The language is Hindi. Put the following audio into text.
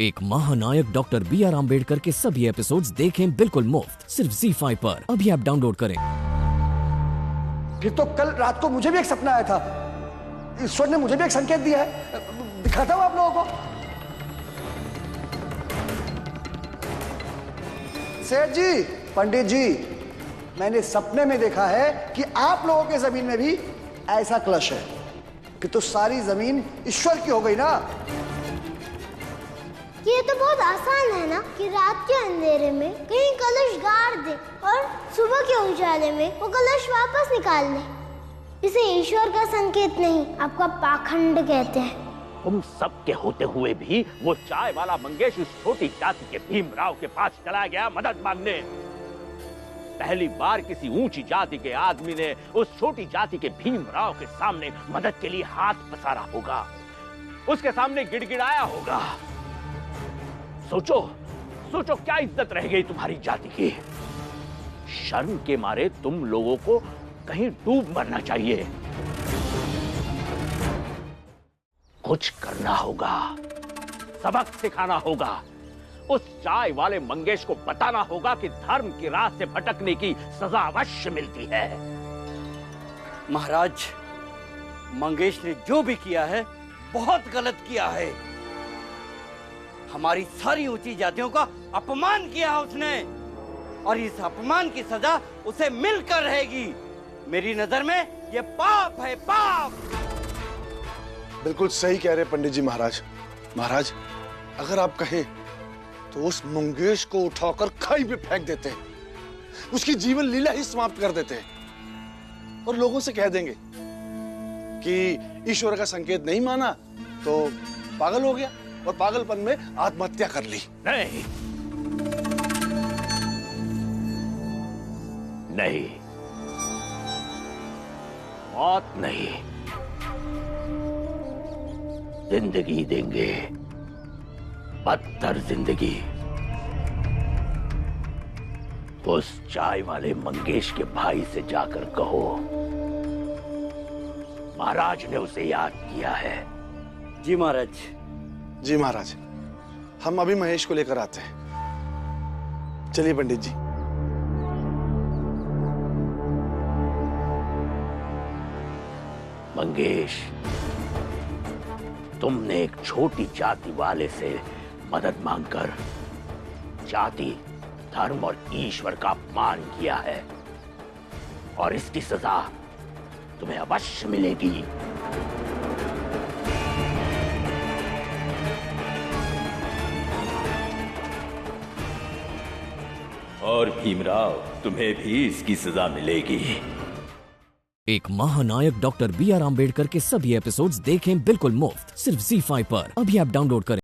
एक महानायक डॉक्टर B.R. आम्बेडकर के सभी एपिसोड्स देखें बिल्कुल मुफ्त सिर्फ ZEE5 पर। अभी आप डाउनलोड करें। फिर तो कल रात को मुझे भी एक सपना आया था। ईश्वर ने मुझे भी एक संकेत दिया है, दिखाता हूं आप लोगों को। सेठ जी, पंडित जी, मैंने सपने में देखा है कि आप लोगों के जमीन में भी ऐसा कलश है। फिर तो सारी जमीन ईश्वर की हो गई ना। ये तो बहुत आसान है ना कि रात के अंधेरे में कहीं कलश गाड़ दे और सुबह के उजाले में वो कलश वापस निकाल ले। इसे ईश्वर का संकेत नहीं, आपका पाखंड कहते हैं। तुम सब के होते हुए भी वो चाय वाला मंगेश उस छोटी जाति के भीमराव के पास चला गया मदद मांगने। पहली बार किसी ऊंची जाति के आदमी ने उस छोटी जाति के भीमराव के सामने मदद के लिए हाथ पसारा होगा, उसके सामने गिड़गिड़ाया होगा। सोचो सोचो क्या इज्जत रह गई तुम्हारी जाति की। शर्म के मारे तुम लोगों को कहीं डूब मरना चाहिए। कुछ करना होगा, सबक सिखाना होगा। उस चाय वाले मंगेश को बताना होगा कि धर्म की राह से भटकने की सजा अवश्य मिलती है। महाराज, मंगेश ने जो भी किया है बहुत गलत किया है। हमारी सारी ऊंची जातियों का अपमान किया उसने, और इस अपमान की सजा उसे मिलकर रहेगी। मेरी नजर में ये पाप है, पाप। बिल्कुल सही कह रहे पंडित जी महाराज। महाराज, अगर आप कहें तो उस मंगेश को उठाकर खाई में फेंक देते हैं, उसकी जीवन लीला ही समाप्त कर देते हैं और लोगों से कह देंगे कि ईश्वर का संकेत नहीं माना तो पागल हो गया और पागलपन में आत्महत्या कर ली। नहीं नहीं, मौत नहीं, जिंदगी देंगे, बदतर जिंदगी। उस चाय वाले मंगेश के भाई से जाकर कहो महाराज ने उसे याद किया है। जी महाराज। जी महाराज, हम अभी महेश को लेकर आते हैं। चलिए पंडित जी। मंगेश, तुमने एक छोटी जाति वाले से मदद मांगकर जाति, धर्म और ईश्वर का अपमान किया है और इसकी सजा तुम्हें अवश्य मिलेगी। और भीमराव, तुम्हें भी इसकी सजा मिलेगी। एक महानायक डॉक्टर B.R. आम्बेडकर के सभी एपिसोड्स देखें बिल्कुल मुफ्त सिर्फ ZEE5 पर। अभी आप डाउनलोड करें।